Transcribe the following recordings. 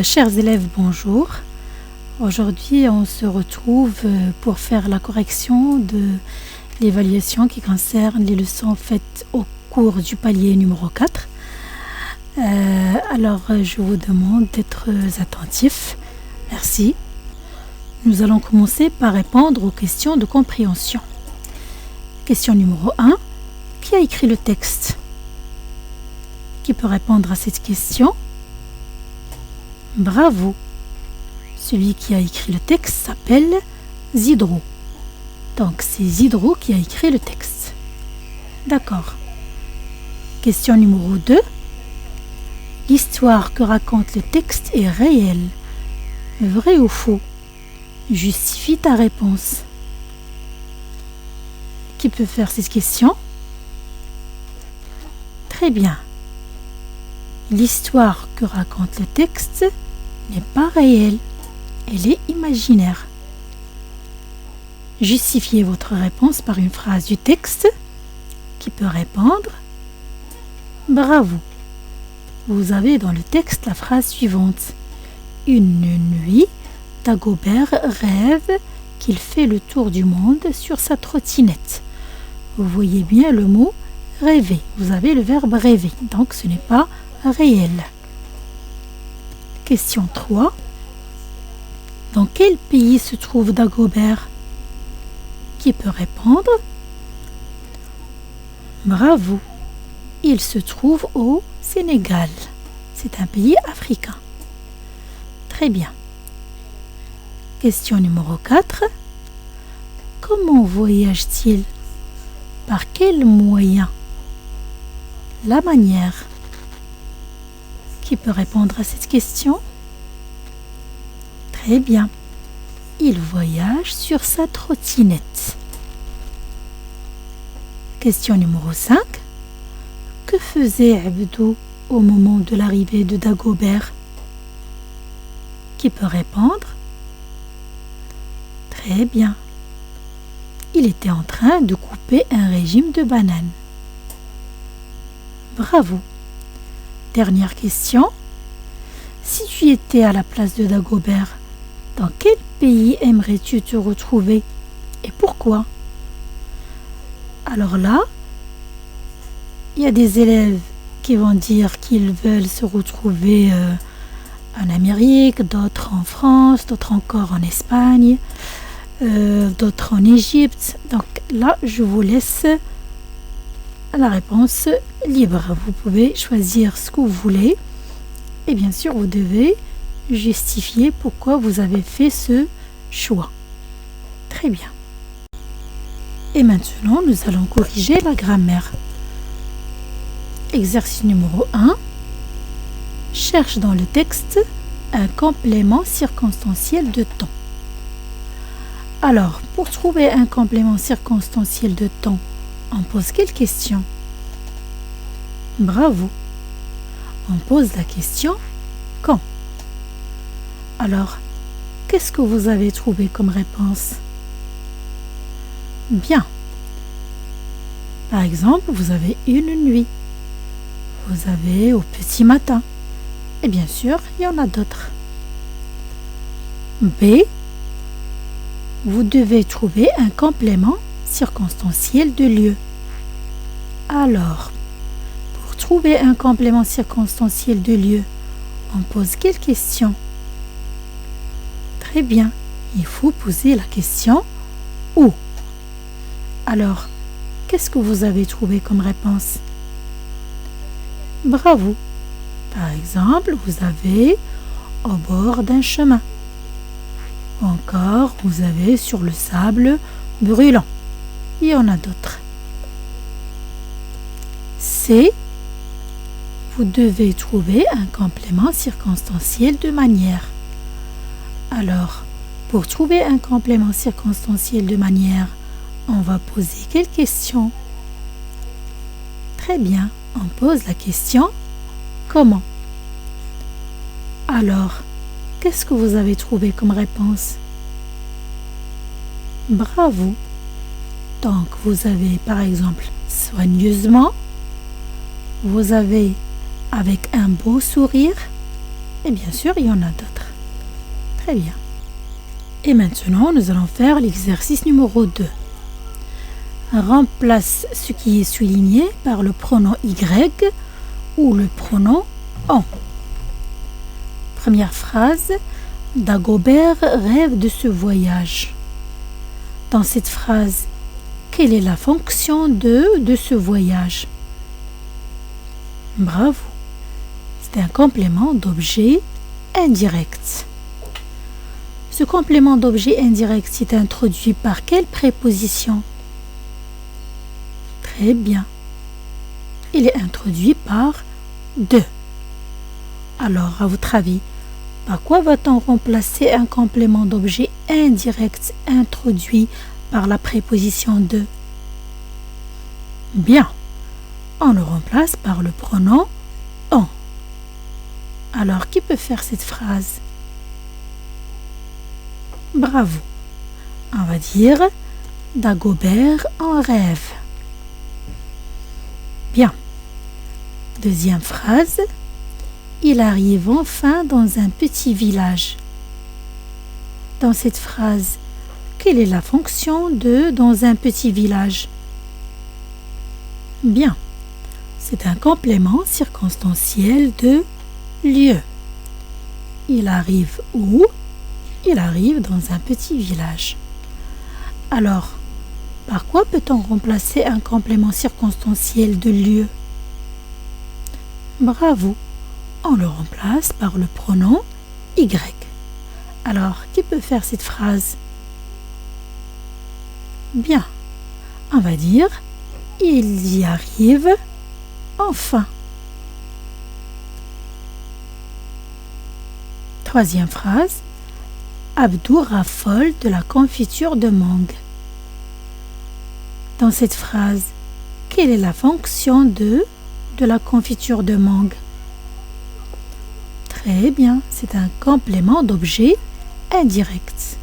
Chers élèves, bonjour. Aujourd'hui, on se retrouve pour faire la correction de l'évaluation qui concerne les leçons faites au cours du palier numéro 4. Alors, je vous demande d'être attentifs. Merci. Nous allons commencer par répondre aux questions de compréhension. Question numéro 1. Qui a écrit le texte? Qui peut répondre à cette question? Bravo! Celui qui a écrit le texte s'appelle Zidro. Donc, c'est Zidro qui a écrit le texte. D'accord. Question numéro 2. L'histoire que raconte le texte est réelle. Vrai ou faux? Justifie ta réponse. Qui peut faire cette question? Très bien. L'histoire que raconte le texte n'est pas réelle. Elle est imaginaire. Justifiez votre réponse par une phrase du texte. Qui peut répondre? Bravo. Vous avez dans le texte la phrase suivante. Une nuit, Dagobert rêve qu'il fait le tour du monde sur sa trottinette. Vous voyez bien le mot rêver. Vous avez le verbe rêver. Donc ce n'est pas réel. Question 3. Dans quel pays se trouve Dagobert? Qui peut répondre? Bravo. Il se trouve au Sénégal. C'est un pays africain. Très bien. Question numéro 4. Comment voyage-t-il? Par quel moyen? La manière. Qui peut répondre à cette question? Très bien. Il voyage sur sa trottinette. Question numéro 5. Que faisait Abdou au moment de l'arrivée de Dagobert? Qui peut répondre? Très bien. Il était en train de couper un régime de bananes. Bravo. Dernière question. Si tu étais à la place de Dagobert, dans quel pays aimerais-tu te retrouver et pourquoi? Alors là, il y a des élèves qui vont dire qu'ils veulent se retrouver en Amérique, d'autres en France, d'autres encore en Espagne, d'autres en Égypte. Donc là, je vous laisse la réponse libre. Vous pouvez choisir ce que vous voulez et bien sûr vous devez justifier pourquoi vous avez fait ce choix. Très bien. Et maintenant nous allons corriger la grammaire. Exercice numéro 1. Cherche dans le texte un complément circonstanciel de temps. Alors, pour trouver un complément circonstanciel de temps, on pose quelle question? Bravo. On pose la question quand? Alors, qu'est-ce que vous avez trouvé comme réponse? Bien. Par exemple, vous avez une nuit. Vous avez au petit matin. Et bien sûr, il y en a d'autres. B. Vous devez trouver un complément circonstanciel de lieu. Alors, pour trouver un complément circonstanciel de lieu, on pose quelle question? Très bien, il faut poser la question où. Alors, qu'est-ce que vous avez trouvé comme réponse? Bravo. Par exemple, vous avez au bord d'un chemin. Encore, vous avez sur le sable brûlant. Il y en a d'autres. C. Vous devez trouver un complément circonstanciel de manière. Alors, pour trouver un complément circonstanciel de manière, on va poser quelle question? Très bien, on pose la question comment? Alors, qu'est-ce que vous avez trouvé comme réponse? Bravo. Donc, vous avez par exemple soigneusement, vous avez avec un beau sourire Et bien sûr, il y en a d'autres. Très bien. Et maintenant, nous allons faire l'exercice numéro 2. Remplace ce qui est souligné par le pronom Y ou le pronom on. Première phrase. Dagobert rêve de ce voyage. Dans cette phrase, quelle est la fonction de ce voyage? Bravo. C'est un complément d'objet indirect. Ce complément d'objet indirect est introduit par quelle préposition? Très bien. Il est introduit par de. Alors, à votre avis, par quoi va-t-on remplacer un complément d'objet indirect introduit par la préposition de? Bien. On le remplace par le pronom on. Alors, qui peut faire cette phrase? Bravo. On va dire Dagobert en rêve. Bien. Deuxième phrase. Il arrive enfin dans un petit village. Dans cette phrase, quelle est la fonction de dans un petit village? Bien. C'est un complément circonstanciel de lieu. Il arrive où? Il arrive dans un petit village. Alors, par quoi peut-on remplacer un complément circonstanciel de lieu? Bravo. On le remplace par le pronom Y. Alors, qui peut faire cette phrase? Bien. On va dire il y arrive enfin. Troisième phrase. Abdou raffole de la confiture de mangue. Dans cette phrase, quelle est la fonction de la confiture de mangue? Très bien, c'est un complément d'objet indirect.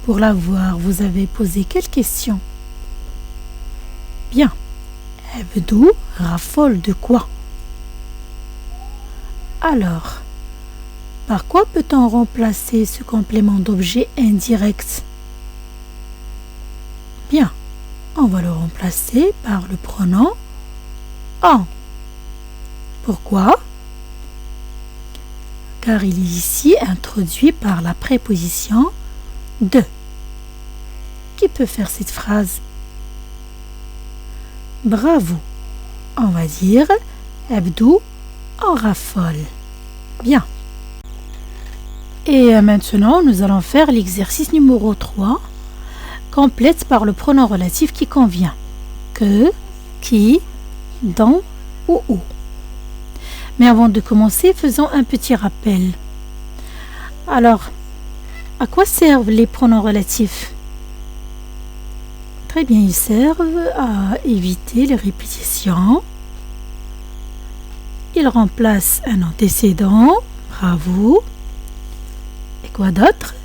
Pour l'avoir, vous avez posé quelle question? Bien. Abdou raffole de quoi? Alors, par quoi peut-on remplacer ce complément d'objet indirect? Bien, on va le remplacer par le pronom en. Pourquoi? Car il est ici introduit par la préposition de. Qui peut faire cette phrase? Bravo. On va dire Abdou en raffole. Bien. Et maintenant, nous allons faire l'exercice numéro 3. Complète par le pronom relatif qui convient. Que, qui, dont ou où. Mais avant de commencer, faisons un petit rappel. Alors, à quoi servent les pronoms relatifs? Très bien, ils servent à éviter les répétitions. Ils remplacent un antécédent. Bravo. Et quoi d'autre?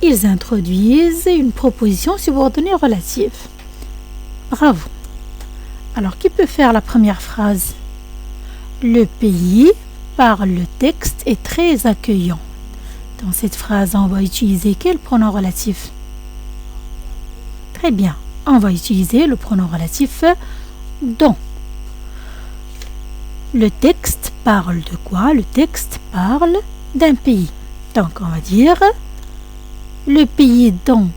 Ils introduisent une proposition subordonnée relative. Bravo. Alors, qui peut faire la première phrase? Le pays, par le texte, est très accueillant. Dans cette phrase, on va utiliser quel pronom relatif? Très bien. On va utiliser le pronom relatif dont. Le texte parle de quoi? Le texte parle d'un pays. Donc, on va dire le pays dont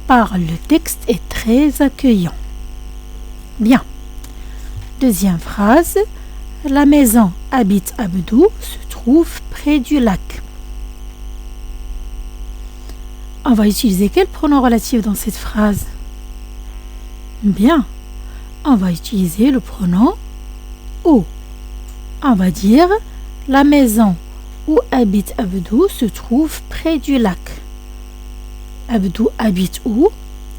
parle le texte est très accueillant. Bien. Deuxième phrase. La maison habite Abdou se trouve près du lac. On va utiliser quel pronom relatif dans cette phrase? Bien. On va utiliser le pronom où. On va dire la maison où habite Abdou se trouve près du lac. Abdou habite où?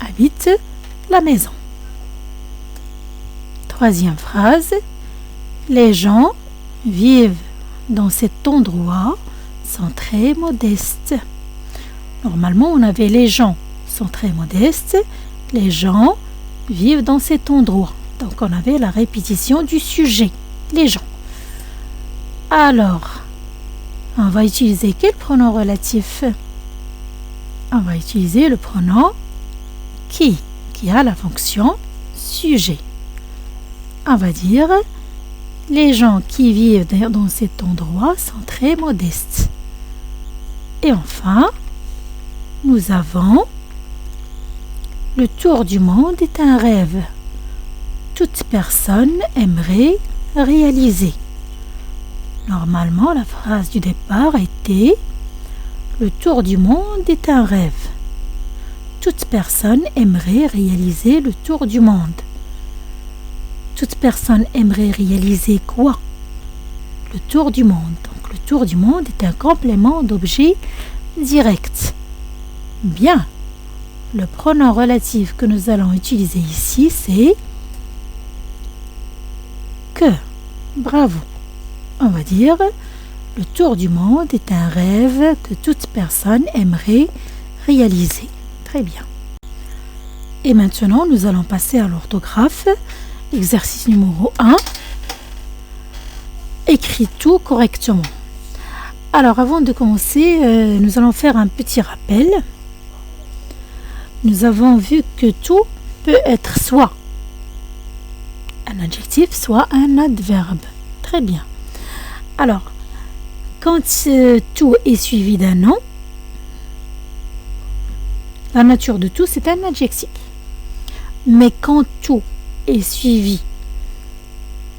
Habite la maison. Troisième phrase. Les gens vivent dans cet endroit sont très modestes. Normalement, on avait les gens sont très modestes. Les gens vivent dans cet endroit. Donc, on avait la répétition du sujet. Les gens. Alors, On va utiliser quel pronom relatif? On va utiliser le pronom qui a la fonction sujet. On va dire les gens qui vivent dans cet endroit sont très modestes. Et enfin, nous avons le tour du monde est un rêve. Toute personne aimerait réaliser. Normalement, la phrase du départ était le tour du monde est un rêve. Toute personne aimerait réaliser le tour du monde. Toute personne aimerait réaliser quoi? Le tour du monde. Donc, le tour du monde est un complément d'objet direct. Bien. Le pronom relatif que nous allons utiliser ici, c'est que. Bravo. On va dire le tour du monde est un rêve que toute personne aimerait réaliser. Très bien. Et maintenant, nous allons passer à l'orthographe. Exercice numéro 1. Écris tout correctement. Alors, avant de commencer, nous allons faire un petit rappel. Nous avons vu que tout peut être soit un adjectif, soit un adverbe. Très bien. Alors, quand tout est suivi d'un nom, la nature de tout, c'est un adjectif. Mais quand tout est suivi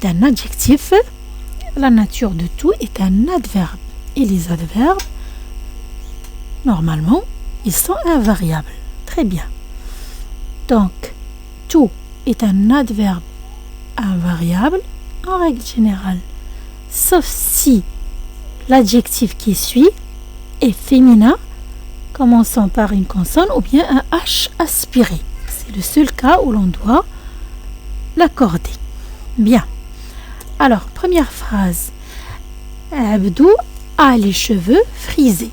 d'un adjectif, la nature de tout est un adverbe. Et les adverbes, normalement, ils sont invariables. Très bien. Donc, tout est un adverbe invariable en règle générale. Sauf si l'adjectif qui suit est féminin, commençant par une consonne ou bien un H aspiré. C'est le seul cas où l'on doit l'accorder. Bien. Alors, première phrase. Abdou a les cheveux frisés.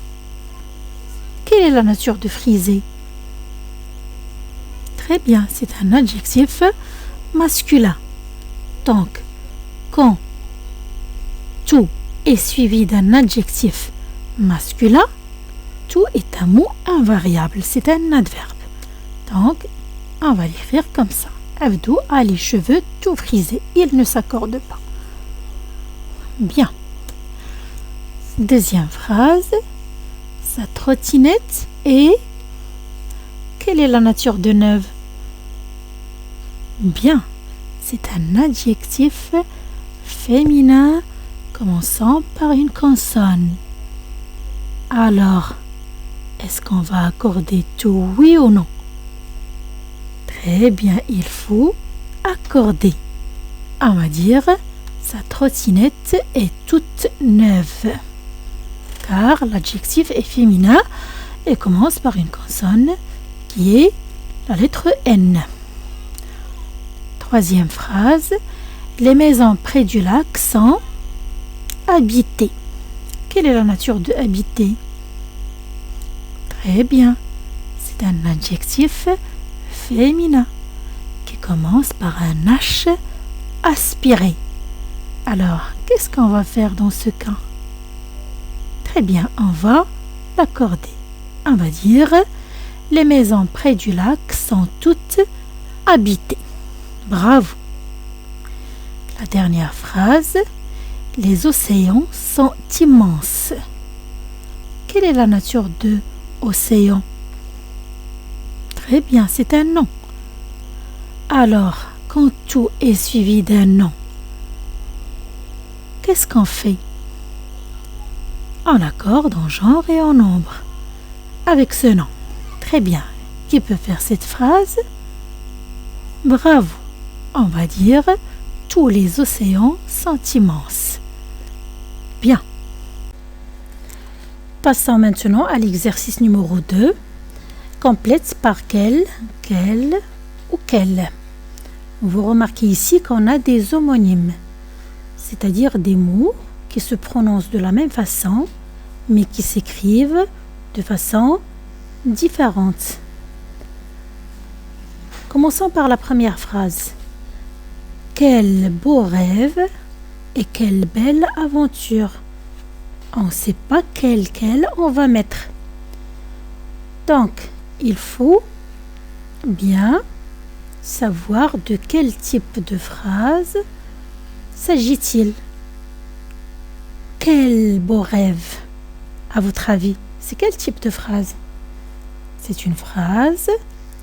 Quelle est la nature de frisé? Très bien, c'est un adjectif masculin. Donc, quand tout est suivi d'un adjectif masculin, tout est un mot invariable, c'est un adverbe. Donc, on va l'écrire comme ça. Abdou a les cheveux tout frisés. Il ne s'accorde pas. Bien. Deuxième phrase. Sa trottinette est... Quelle est la nature de neuve? Bien. C'est un adjectif féminin commençant par une consonne. Alors, est-ce qu'on va accorder tout, oui ou non? Très bien, il faut accorder. On va dire, sa trottinette est toute neuve. Car l'adjectif est féminin et commence par une consonne qui est la lettre N. Troisième phrase. Les maisons près du lac sont habitées. Quelle est la nature de habiter? Très bien. C'est un adjectif féminin qui commence par un H aspiré. Alors, qu'est-ce qu'on va faire dans ce cas? Très bien, on va l'accorder. On va dire les maisons près du lac sont toutes habitées. Bravo. La dernière phrase. Les océans sont immenses. Quelle est la nature de océan? Très bien, c'est un nom. Alors, quand tout est suivi d'un nom, qu'est-ce qu'on fait? On accorde en genre et en nombre avec ce nom. Très bien. Qui peut faire cette phrase? Bravo. On va dire tous les océans sont immenses. Bien. Passons maintenant à l'exercice numéro 2. Complète par quel ou quel. Vous remarquez ici qu'on a des homonymes, c'est-à-dire des mots qui se prononcent de la même façon, mais qui s'écrivent de façon différente. Commençons par la première phrase. Quel beau rêve et quelle belle aventure. on ne sait pas quel on va mettre. Donc, il faut bien savoir de quel type de phrase s'agit-il. Quel beau rêve, à votre avis? C'est quel type de phrase? C'est une phrase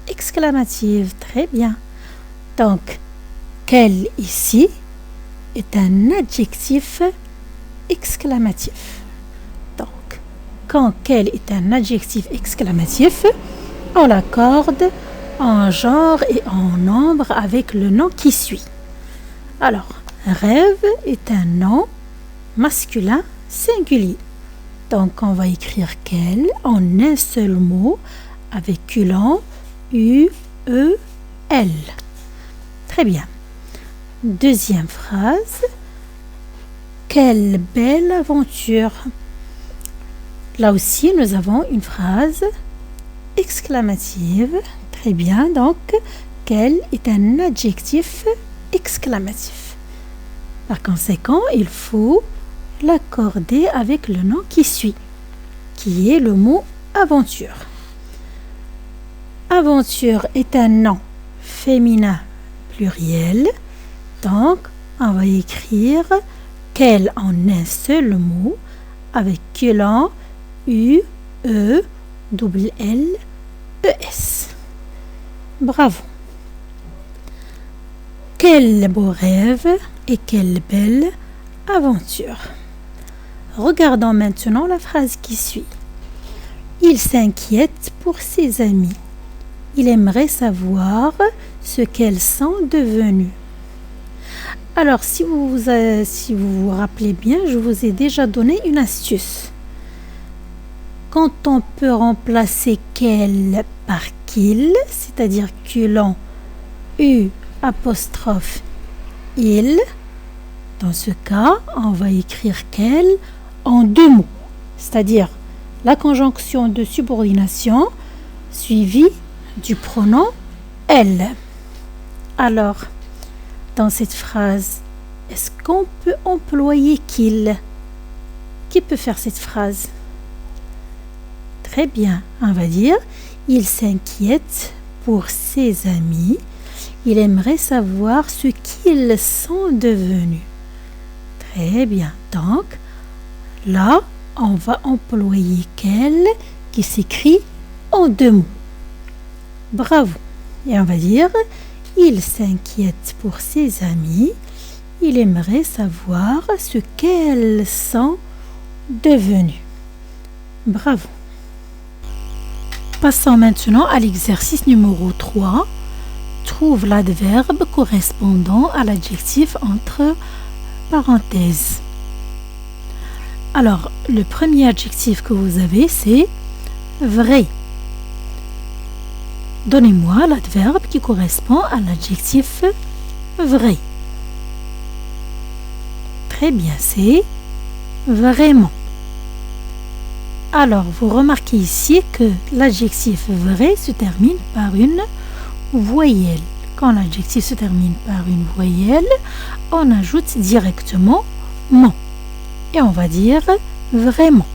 exclamative. Très bien. Donc, quel ici est un adjectif exclamatif. Donc, quand quel est un adjectif exclamatif, on l'accorde en genre et en nombre avec le nom qui suit. Alors, rêve est un nom masculin singulier. Donc, on va écrire quel en un seul mot avec culon U, E, L. Très bien. Deuxième phrase. Quelle belle aventure. Là aussi, nous avons une phrase exclamative. Très bien. Donc, quel est un adjectif exclamatif. Par conséquent, il faut l'accorder avec le nom qui suit, qui est le mot aventure. Aventure est un nom féminin pluriel. Donc, on va écrire quel en un seul mot avec culon U, E, double L, E, S. Bravo. Quel beau rêve et quelle belle aventure. Regardons maintenant la phrase qui suit. Il s'inquiète pour ses amis. Il aimerait savoir ce qu'elles sont devenues. Alors, si vous vous rappelez bien, je vous ai déjà donné une astuce. Quand on peut remplacer quel par qu'il, c'est-à-dire culon U apostrophe il, dans ce cas, on va écrire quel en deux mots, c'est-à-dire la conjonction de subordination suivie du pronom elle. Alors, dans cette phrase, est-ce qu'on peut employer qu'il? Qui peut faire cette phrase? Très bien, on va dire il s'inquiète pour ses amis. Il aimerait savoir ce qu'ils sont devenus. Très bien, donc là, on va employer quel qui s'écrit en deux mots. Bravo. Et on va dire il s'inquiète pour ses amis. Il aimerait savoir ce qu'elles sont devenues. Bravo. Passons maintenant à l'exercice numéro 3. Trouve l'adverbe correspondant à l'adjectif entre parenthèses. Alors, le premier adjectif que vous avez, c'est vrai. Donnez-moi l'adverbe qui correspond à l'adjectif vrai. Très bien, c'est vraiment. Alors, vous remarquez ici que l'adjectif vrai se termine par une voyelle. Quand l'adjectif se termine par une voyelle, on ajoute directement mon. Et on va dire vraiment.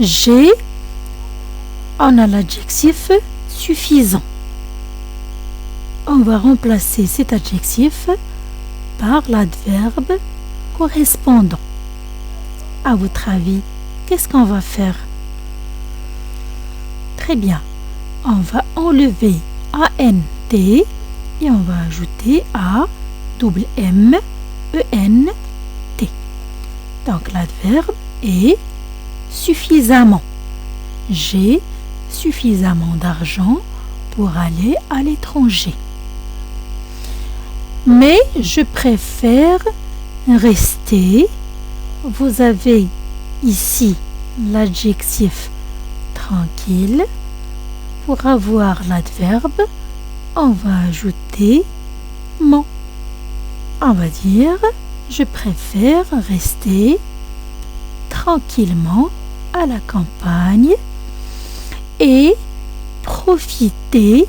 J'ai, on a l'adjectif suffisant. On va remplacer cet adjectif par l'adverbe correspondant. À votre avis, qu'est-ce qu'on va faire? Très bien. On va enlever ANT et on va ajouter AMMENT. Donc l'adverbe est suffisamment. J'ai suffisamment d'argent pour aller à l'étranger. Mais je préfère rester. Vous avez ici l'adjectif tranquille. Pour avoir l'adverbe, on va ajouter mon. On va dire je préfère rester tranquillement à la campagne et profiter.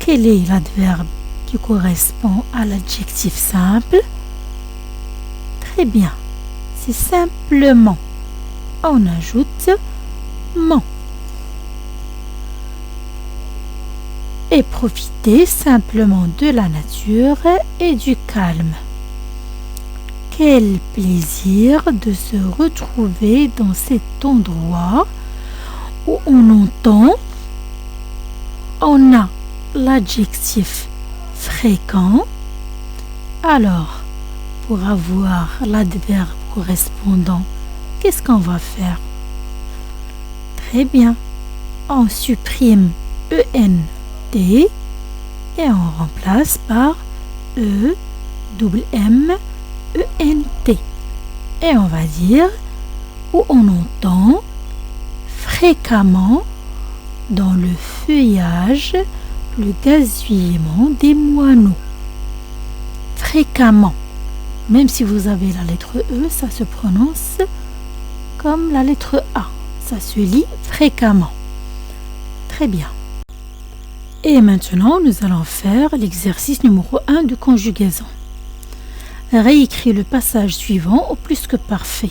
Quel est l'adverbe qui correspond à l'adjectif simple? Très bien, c'est simplement. On ajoute ment. Et profiter simplement de la nature et du calme. Quel plaisir de se retrouver dans cet endroit où on a l'adjectif fréquent. Alors, pour avoir l'adverbe correspondant, qu'est-ce qu'on va faire? Très bien, on supprime ENT et on remplace par EMMENT. Et on va dire où on entend fréquemment dans le feuillage le gazouillement des moineaux. Fréquemment. Même si vous avez la lettre E, ça se prononce comme la lettre A. Ça se lit fréquemment. Très bien. Et maintenant, nous allons faire l'exercice numéro 1 de conjugaison. Réécris le passage suivant au plus que parfait.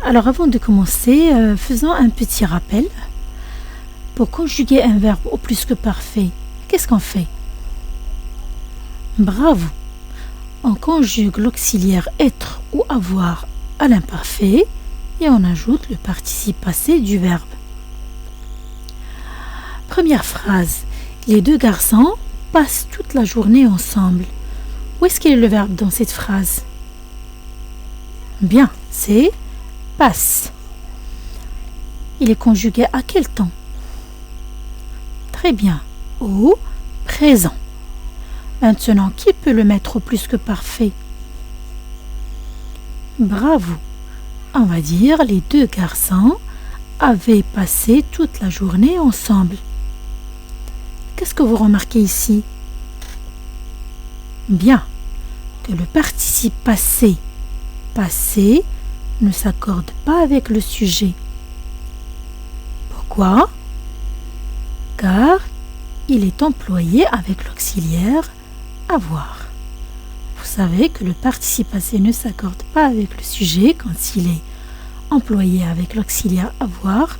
Alors, avant de commencer, faisons un petit rappel. Pour conjuguer un verbe au plus que parfait, qu'est-ce qu'on fait? Bravo! On conjugue l'auxiliaire être ou avoir à l'imparfait et on ajoute le participe passé du verbe. Première phrase. Les deux garçons passent toute la journée ensemble. Où est-ce qu'il est le verbe dans cette phrase? Bien, c'est passe. Il est conjugué à quel temps? Très bien, au présent. Maintenant, qui peut le mettre au plus que parfait? Bravo. On va dire les deux garçons avaient passé toute la journée ensemble. Qu'est-ce que vous remarquez ici? Bien, que le participe passé ne s'accorde pas avec le sujet. Pourquoi? Car il est employé avec l'auxiliaire avoir. Vous savez que le participe passé ne s'accorde pas avec le sujet quand il est employé avec l'auxiliaire avoir,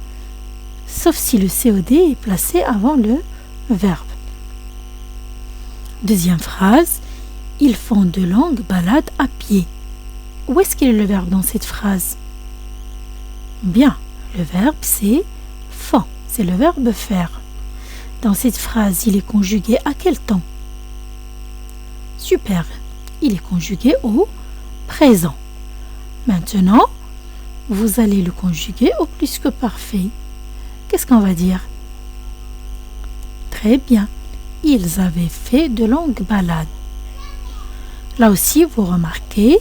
sauf si le COD est placé avant le verbe. Deuxième phrase, ils font de longues balades à pied. Où est-ce qu'il est le verbe dans cette phrase? Bien, le verbe c'est font, c'est le verbe faire. Dans cette phrase, il est conjugué à quel temps? Super, il est conjugué au présent. Maintenant, vous allez le conjuguer au plus que parfait. Qu'est-ce qu'on va dire? Très bien, ils avaient fait de longues balades. Là aussi, vous remarquez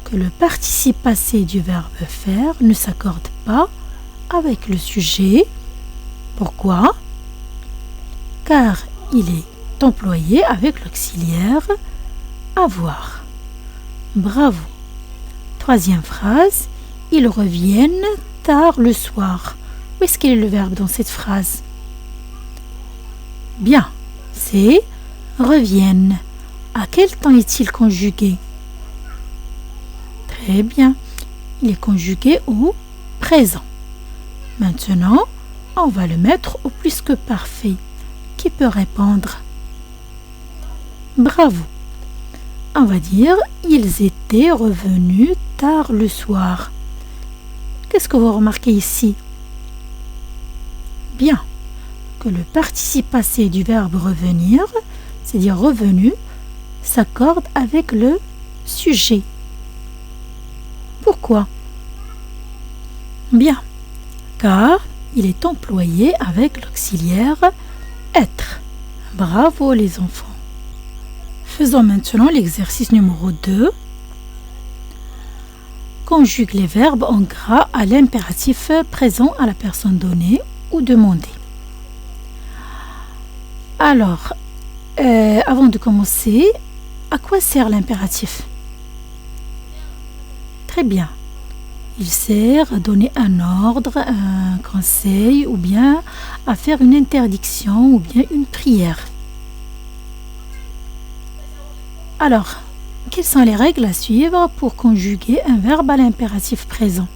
que le participe passé du verbe faire ne s'accorde pas avec le sujet. Pourquoi? Car il est employé avec l'auxiliaire avoir. Bravo. Troisième phrase, ils reviennent tard le soir. Où est-ce qu'il est le verbe dans cette phrase? Bien, c'est reviennent. À quel temps est-il conjugué? Très bien, il est conjugué au présent. Maintenant, on va le mettre au plus que parfait. Qui peut répondre? Bravo. On va dire, ils étaient revenus tard le soir. Qu'est-ce que vous remarquez ici? Bien, que le participe passé du verbe revenir, c'est-à-dire revenu, s'accorde avec le sujet. Pourquoi? Bien, car il est employé avec l'auxiliaire être. Bravo les enfants. Faisons maintenant l'exercice numéro 2. Conjugue les verbes en gras à l'impératif présent à la personne donnée ou demandée. Alors, avant de commencer, à quoi sert l'impératif? Très bien. Il sert à donner un ordre, un conseil, ou bien à faire une interdiction, ou bien une prière. Alors, Quelles sont les règles à suivre pour conjuguer un verbe à l'impératif présent?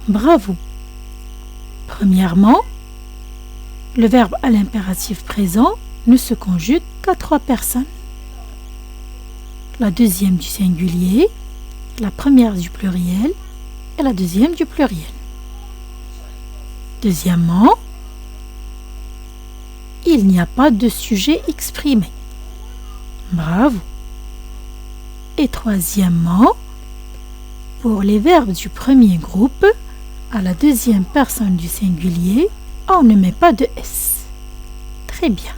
Bravo! Premièrement, le verbe à l'impératif présent ne se conjugue qu'à 3 personnes. La deuxième du singulier, la première du pluriel et la deuxième du pluriel. Deuxièmement, il n'y a pas de sujet exprimé. Bravo. Et troisièmement, pour les verbes du premier groupe, à la deuxième personne du singulier, on ne met pas de S. Très bien.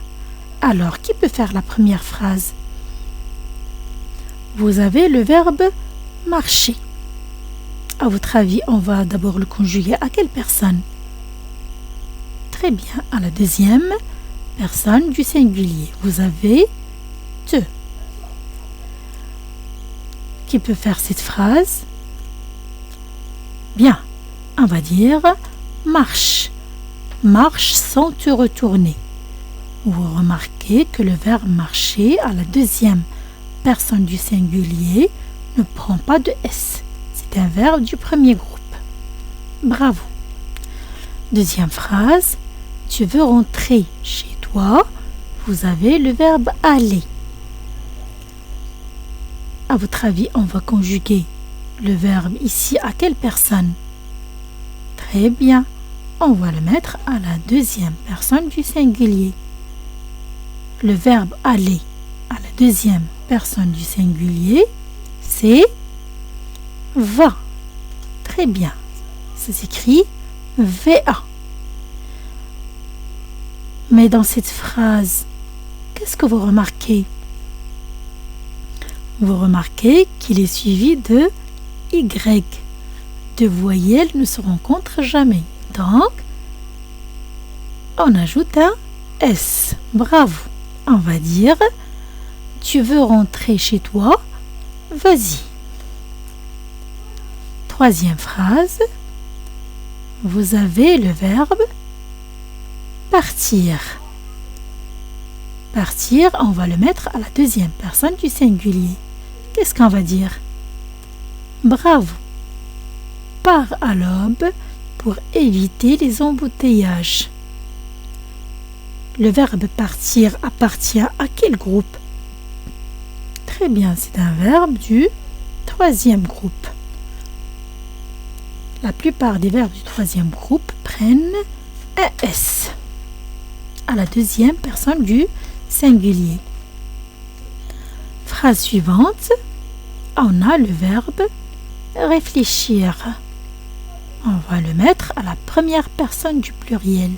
Alors, qui peut faire la première phrase? Vous avez le verbe marcher. À votre avis, on va d'abord le conjuguer à quelle personne? Très bien, à la deuxième personne du singulier. Vous avez te. Qui peut faire cette phrase? Bien, on va dire marche. Marche sans te retourner. Vous remarquez que le verbe marcher à la deuxième personne du singulier ne prend pas de S. C'est un verbe du premier groupe. Bravo. Deuxième phrase. Tu veux rentrer chez toi. Vous avez le verbe aller. À votre avis, on va conjuguer le verbe ici à quelle personne? Très bien. On va le mettre à la deuxième personne du singulier. Le verbe aller à la deuxième personne du singulier, c'est va. Très bien. Ça s'écrit va. Mais dans cette phrase, qu'est-ce que vous remarquez? Vous remarquez qu'il est suivi de Y. Deux voyelles ne se rencontrent jamais. Donc, on ajoute un S. Bravo. On va dire, tu veux rentrer chez toi? Vas-y. Troisième phrase. Vous avez le verbe partir. Partir, on va le mettre à la deuxième personne du singulier. Qu'est-ce qu'on va dire? Bravo. Pars à l'aube pour éviter les embouteillages. Le verbe partir appartient à quel groupe? Très bien, c'est un verbe du troisième groupe. La plupart des verbes du troisième groupe prennent un S à la deuxième personne du singulier. Phrase suivante, on a le verbe réfléchir. On va le mettre à la première personne du pluriel.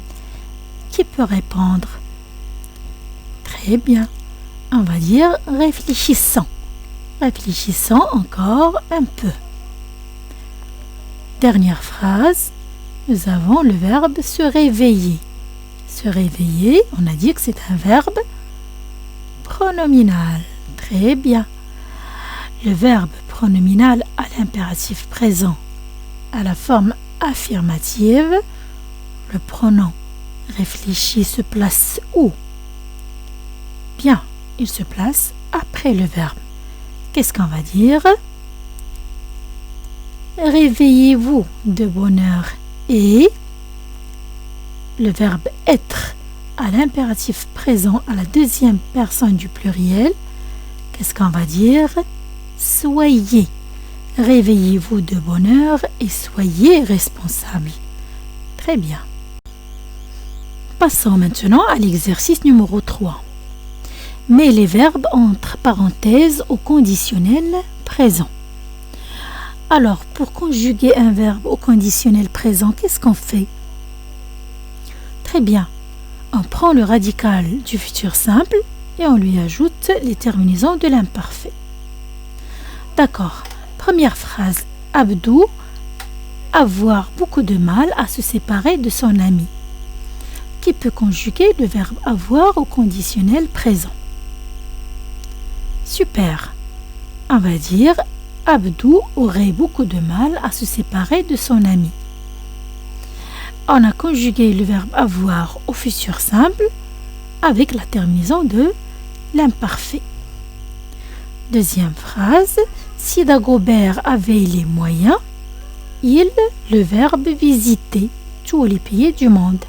Qui peut répondre? Très bien. On va dire réfléchissant. Réfléchissant encore un peu. Dernière phrase, nous avons le verbe se réveiller. Se réveiller, on a dit que c'est un verbe pronominal. Très bien. Le verbe pronominal à l'impératif présent à la forme affirmative, le pronom réfléchi se place où? Bien, il se place après le verbe. Qu'est-ce qu'on va dire? Réveillez-vous de bonne heure. Et le verbe être à l'impératif présent à la deuxième personne du pluriel, qu'est-ce qu'on va dire? Soyez. Réveillez-vous de bonne heure et soyez responsable. Très bien. Passons maintenant à l'exercice numéro 3. Mets les verbes entre parenthèses au conditionnel présent. Alors, pour conjuguer un verbe au conditionnel présent, qu'est-ce qu'on fait? Très bien. On prend le radical du futur simple et on lui ajoute les terminaisons de l'imparfait. D'accord. Première phrase. Abdou avoir beaucoup de mal à se séparer de son ami. Qui peut conjuguer le verbe avoir au conditionnel présent? Super. On va dire Abdou aurait beaucoup de mal à se séparer de son ami. On a conjugué le verbe avoir au futur simple avec la terminaison de l'imparfait. Deuxième phrase, si Dagobert avait les moyens, le verbe visiter tous les pays du monde.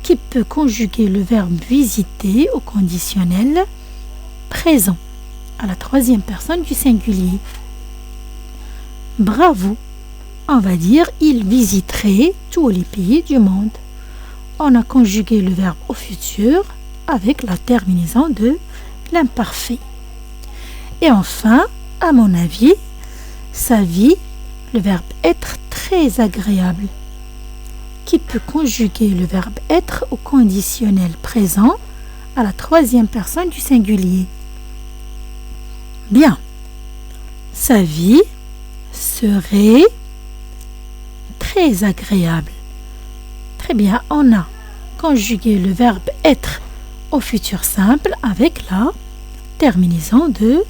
Qui peut conjuguer le verbe visiter au conditionnel présent à la troisième personne du singulier? Bravo! On va dire il visiterait tous les pays du monde. On a conjugué le verbe au futur avec la terminaison de l'imparfait. Et enfin, à mon avis, sa vie, le verbe être très agréable. Qui peut conjuguer le verbe être au conditionnel présent à la troisième personne du singulier? Bien. Sa vie serait très agréable. Très bien, on a conjugué le verbe être au futur simple avec la terminaison de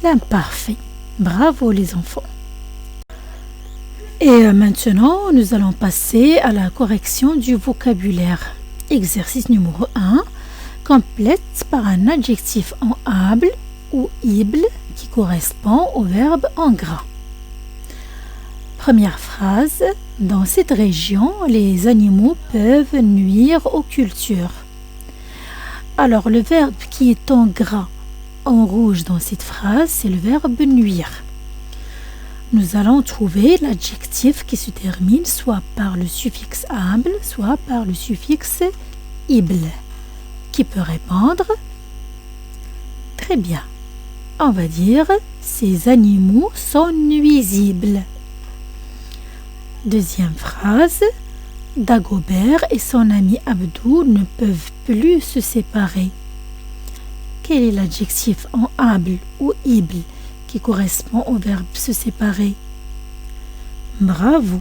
l'imparfait. Bravo les enfants. Et maintenant, nous allons passer à la correction du vocabulaire. Exercice numéro 1. Complète par un adjectif en able ou ible qui correspond au verbe en gras. Première phrase. Dans cette région, les animaux peuvent nuire aux cultures. Alors, le verbe qui est en gras, en rouge dans cette phrase, c'est le verbe nuire. Nous allons trouver l'adjectif qui se termine soit par le suffixe able, soit par le suffixe ible, qui peut répondre très bien. On va dire ces animaux sont nuisibles. Deuxième phrase, Dagobert et son ami Abdou ne peuvent plus se séparer. Quel est l'adjectif en able ou ible qui correspond au verbe se séparer? Bravo.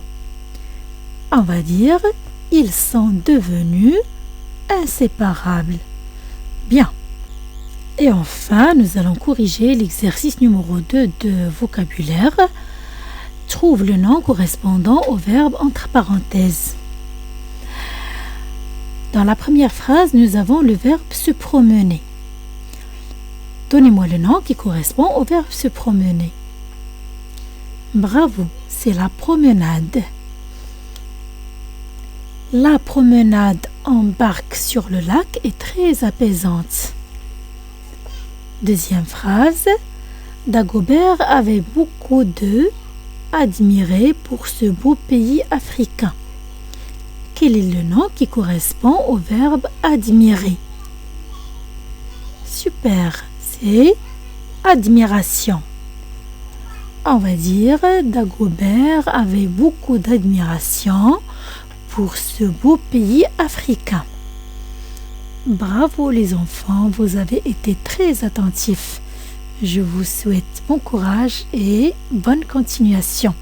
On va dire ils sont devenus inséparables. Bien. Et enfin, nous allons corriger l'exercice numéro 2 de vocabulaire. Trouve le nom correspondant au verbe entre parenthèses. Dans la première phrase, nous avons le verbe se promener. Donnez-moi le nom qui correspond au verbe se promener. Bravo, c'est la promenade. La promenade en barque sur le lac est très apaisante. Deuxième phrase, Dagobert avait beaucoup de admiré pour ce beau pays africain. Quel est le nom qui correspond au verbe admirer? Super, c'est admiration. On va dire Dagobert avait beaucoup d'admiration pour ce beau pays africain. Bravo les enfants, vous avez été très attentifs. Je vous souhaite bon courage et bonne continuation.